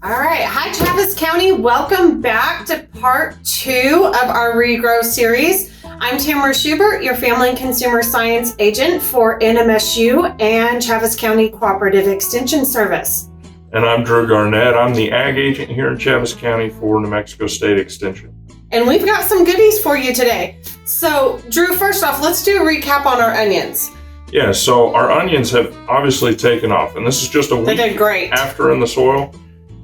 All right, hi Travis County. Welcome back to part 2 of our ReGrow series. I'm Tamara Schubert, your Family and Consumer Science Agent for NMSU and Travis County Cooperative Extension Service. And I'm Drew Garnett. I'm the Ag Agent here in Travis County for New Mexico State Extension. And we've got some goodies for you today. So, Drew, first off, let's do a recap on our onions. Yeah, so our onions have obviously taken off, and this is just a week They did great. after in the soil.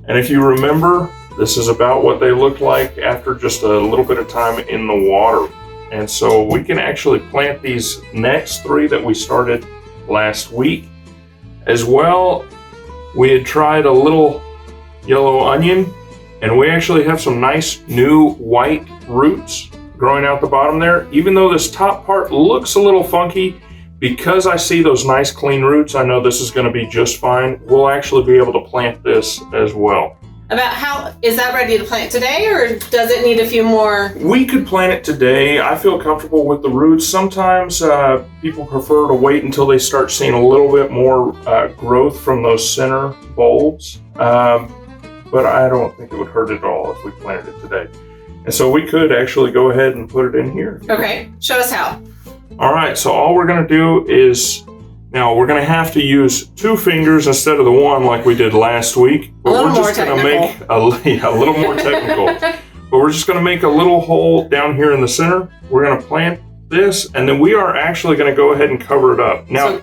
And if you remember, this is about what they look like after just a little bit of time in the water. And so we can actually plant these next 3 that we started last week. As well, we had tried a little yellow onion, and we actually have some nice new white roots growing out the bottom there. Even though this top part looks a little funky, because I see those nice clean roots, I know this is going to be just fine. We'll actually be able to plant this as well. About how, is that ready to plant today, or does it need a few more? We could plant it today. I feel comfortable with the roots. Sometimes people prefer to wait until they start seeing a little bit more growth from those center bulbs. But I don't think it would hurt at all if we planted it today. And so we could actually go ahead and put it in here. Okay, show us how. All right, so all we're going to do is, now we're going to have to use 2 fingers instead of the 1 like we did last week. But we're just going to make a little more technical. But we're just going to make a little hole down here in the center. We're going to plant this, and then we are actually going to go ahead and cover it up. Now,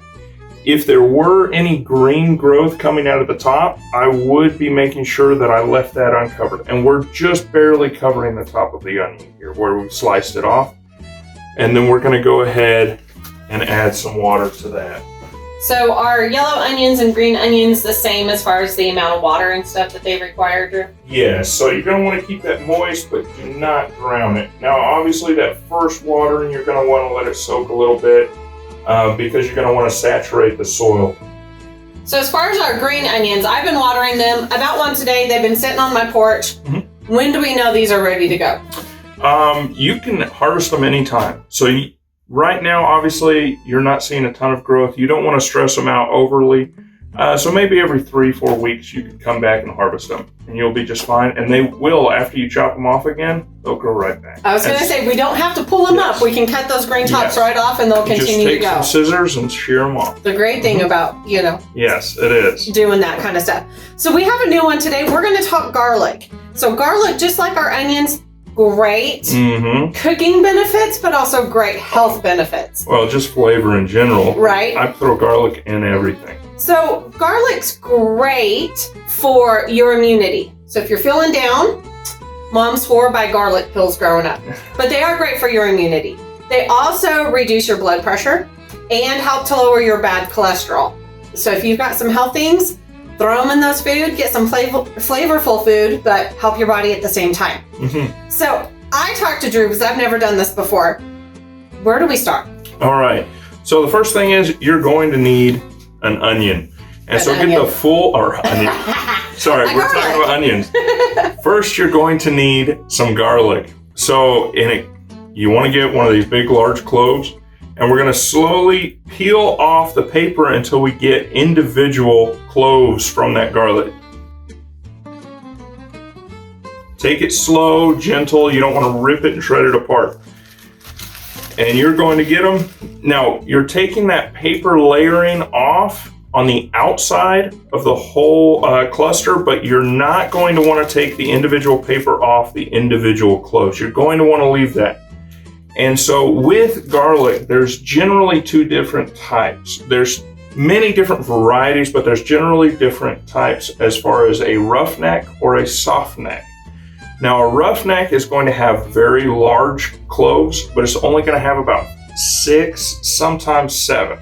if there were any green growth coming out of the top, I would be making sure that I left that uncovered. And we're just barely covering the top of the onion here where we sliced it off. And then we're going to go ahead and add some water to that. So are yellow onions and green onions the same as far as the amount of water and stuff that they require, Drew? Yes, so you're going to want to keep that moist, but do not drown it. Now, obviously, that first watering, you're going to want to let it soak a little bit because you're going to want to saturate the soil. So as far as our green onions, I've been watering them about once a day. They've been sitting on my porch. Mm-hmm. When do we know these are ready to go? You can harvest them anytime. So right now, obviously, you're not seeing a ton of growth. You don't want to stress them out overly. So maybe every 3-4 weeks, you can come back and harvest them, and you'll be just fine. And they will, after you chop them off again, they'll grow right back. I was going to say, we don't have to pull them up. We can cut those green tops right off, and they'll continue to go. Just take some scissors and shear them off. The great thing about, Yes, it is. Doing that kind of stuff. So we have a new one today. We're going to talk garlic. So garlic, just like our onions, great cooking benefits, but also great health benefits. Well, just flavor in general. Right. I throw garlic in everything. So garlic's great for your immunity. So if you're feeling down, Mom swore by garlic pills growing up, but they are great for your immunity. They also reduce your blood pressure and help to lower your bad cholesterol. So if you've got some health things, throw them in those food, get some flavorful food, but help your body at the same time. So I talked to Drew because I've never done this before. Where do we start? All right. So the first thing is you're going to need an onion. And so get the full, or onion. Sorry, we're talking about onions. First, you're going to need some garlic. So you want to get one of these big, large cloves. And we're going to slowly peel off the paper until we get individual cloves from that garlic. Take it slow, gentle. You don't want to rip it and shred it apart. And you're going to get them. Now, you're taking that paper layering off on the outside of the whole cluster, but you're not going to want to take the individual paper off the individual cloves. You're going to want to leave that. And so with garlic, there's generally 2 different types. There's many different varieties, but there's generally different types as far as a roughneck or a softneck. Now, a roughneck is going to have very large cloves, but it's only going to have about 6, sometimes 7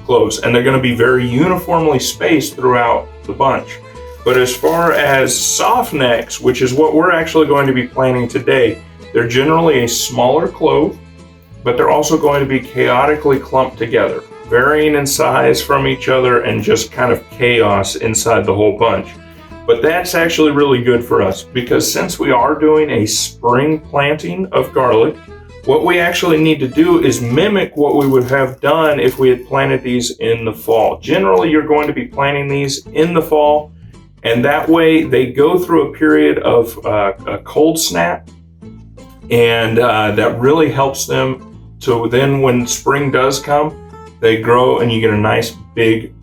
cloves, and they're going to be very uniformly spaced throughout the bunch. But as far as softnecks, which is what we're actually going to be planting today, they're generally a smaller clove, but they're also going to be chaotically clumped together, varying in size from each other and just kind of chaos inside the whole bunch. But that's actually really good for us because since we are doing a spring planting of garlic, what we actually need to do is mimic what we would have done if we had planted these in the fall. Generally, you're going to be planting these in the fall, And that way they go through a period of a cold snap, and that really helps them to then when spring does come, they grow and you get a nice big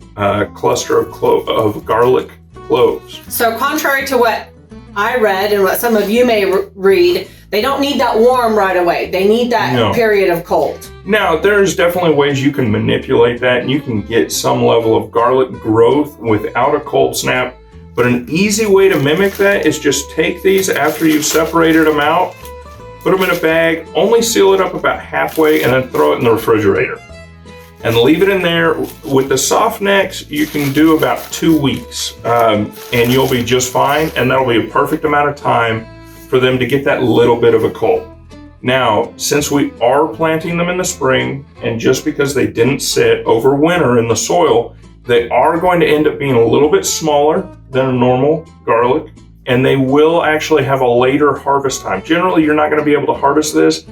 cluster of garlic cloves. So contrary to what I read and what some of you may read, they don't need that warm right away. They need that period of cold. Now, there's definitely ways you can manipulate that, and you can get some level of garlic growth without a cold snap. But an easy way to mimic that is just take these after you've separated them out, put them in a bag, only seal it up about halfway, and then throw it in the refrigerator. And leave it in there. With the soft necks, you can do about 2 weeks, and you'll be just fine, and that'll be a perfect amount of time for them to get that little bit of a cold. Now, since we are planting them in the spring, and just because they didn't sit over winter in the soil, they are going to end up being a little bit smaller than a normal garlic, and they will actually have a later harvest time. Generally, you're not going to be able to harvest this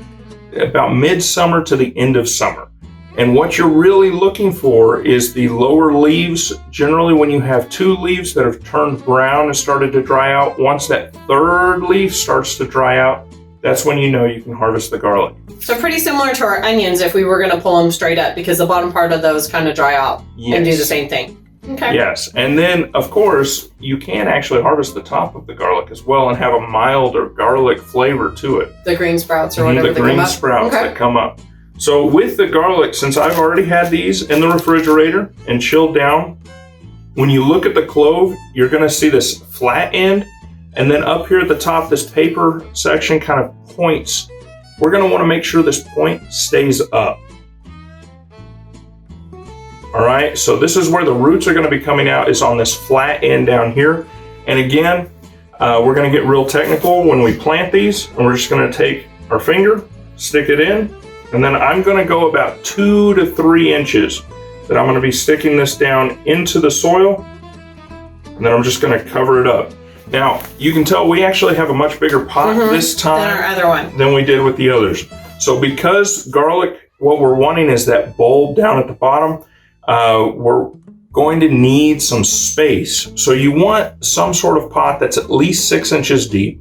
about midsummer to the end of summer. And what you're really looking for is the lower leaves. Generally, when you have 2 leaves that have turned brown and started to dry out, once that 3rd leaf starts to dry out, that's when you know you can harvest the garlic. So pretty similar to our onions if we were going to pull them straight up, because the bottom part of those kind of dry out and do the same thing. Okay. Yes, and then of course you can actually harvest the top of the garlic as well and have a milder garlic flavor to it. The green sprouts or whatever. The green sprouts that come up. So with the garlic, since I've already had these in the refrigerator and chilled down, when you look at the clove, you're going to see this flat end, and then up here at the top, this paper section kind of points. We're going to want to make sure this point stays up. All right, so this is where the roots are going to be coming out, is on this flat end down here. And again, we're going to get real technical when we plant these, and we're just going to take our finger, stick it in, and then I'm going to go about 2 to 3 inches that I'm going to be sticking this down into the soil, and then I'm just going to cover it up. Now, you can tell we actually have a much bigger pot this time than our other one. Than we did with the others. So because garlic, what we're wanting is that bulb down at the bottom, we're going to need some space. So you want some sort of pot that's at least 6 inches deep.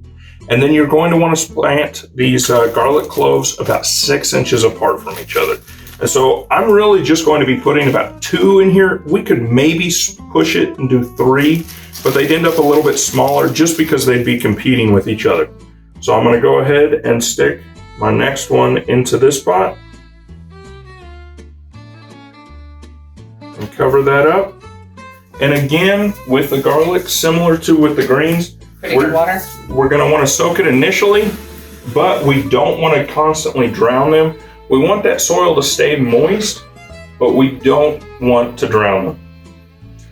And then you're going to want to plant these garlic cloves about 6 inches apart from each other. And so I'm really just going to be putting about 2 in here. We could maybe push it and do 3, but they'd end up a little bit smaller just because they'd be competing with each other. So I'm going to go ahead and stick my next one into this pot and cover that up. And again, with the garlic, similar to with the greens, good water. We're going to want to soak it initially, but we don't want to constantly drown them. We want that soil to stay moist, but we don't want to drown them.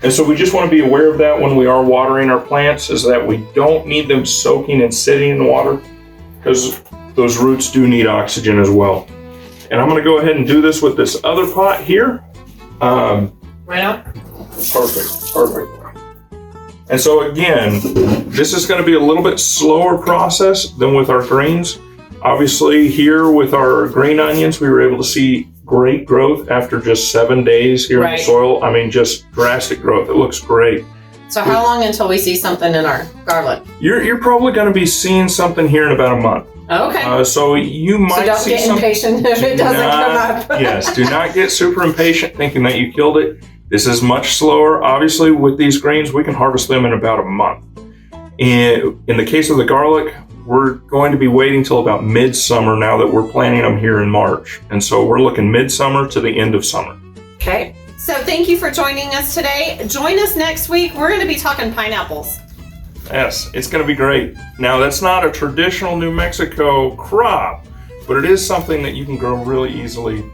And so we just want to be aware of that when we are watering our plants, is that we don't need them soaking and sitting in water, because those roots do need oxygen as well. And I'm going to go ahead and do this with this other pot here. Right up. Perfect. And so again, this is going to be a little bit slower process than with our greens. Obviously here with our green onions, we were able to see great growth after just 7 days here in the soil. I mean, just drastic growth. It looks great. So how long until we see something in our garlic? You're probably going to be seeing something here in about a month. Okay. So you might see something. So don't get impatient if it doesn't come up. Yes, do not get super impatient thinking that you killed it. This is much slower. Obviously, with these greens, we can harvest them in about a month. In the case of the garlic, we're going to be waiting till about midsummer now that we're planting them here in March. And so we're looking midsummer to the end of summer. Okay. So thank you for joining us today. Join us next week. We're going to be talking pineapples. Yes, it's going to be great. Now, that's not a traditional New Mexico crop, but it is something that you can grow really easily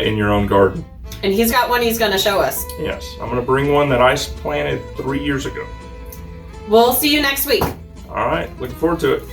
in your own garden. And he's got one he's going to show us. Yes, I'm going to bring one that I planted 3 years ago. We'll see you next week. All right, looking forward to it.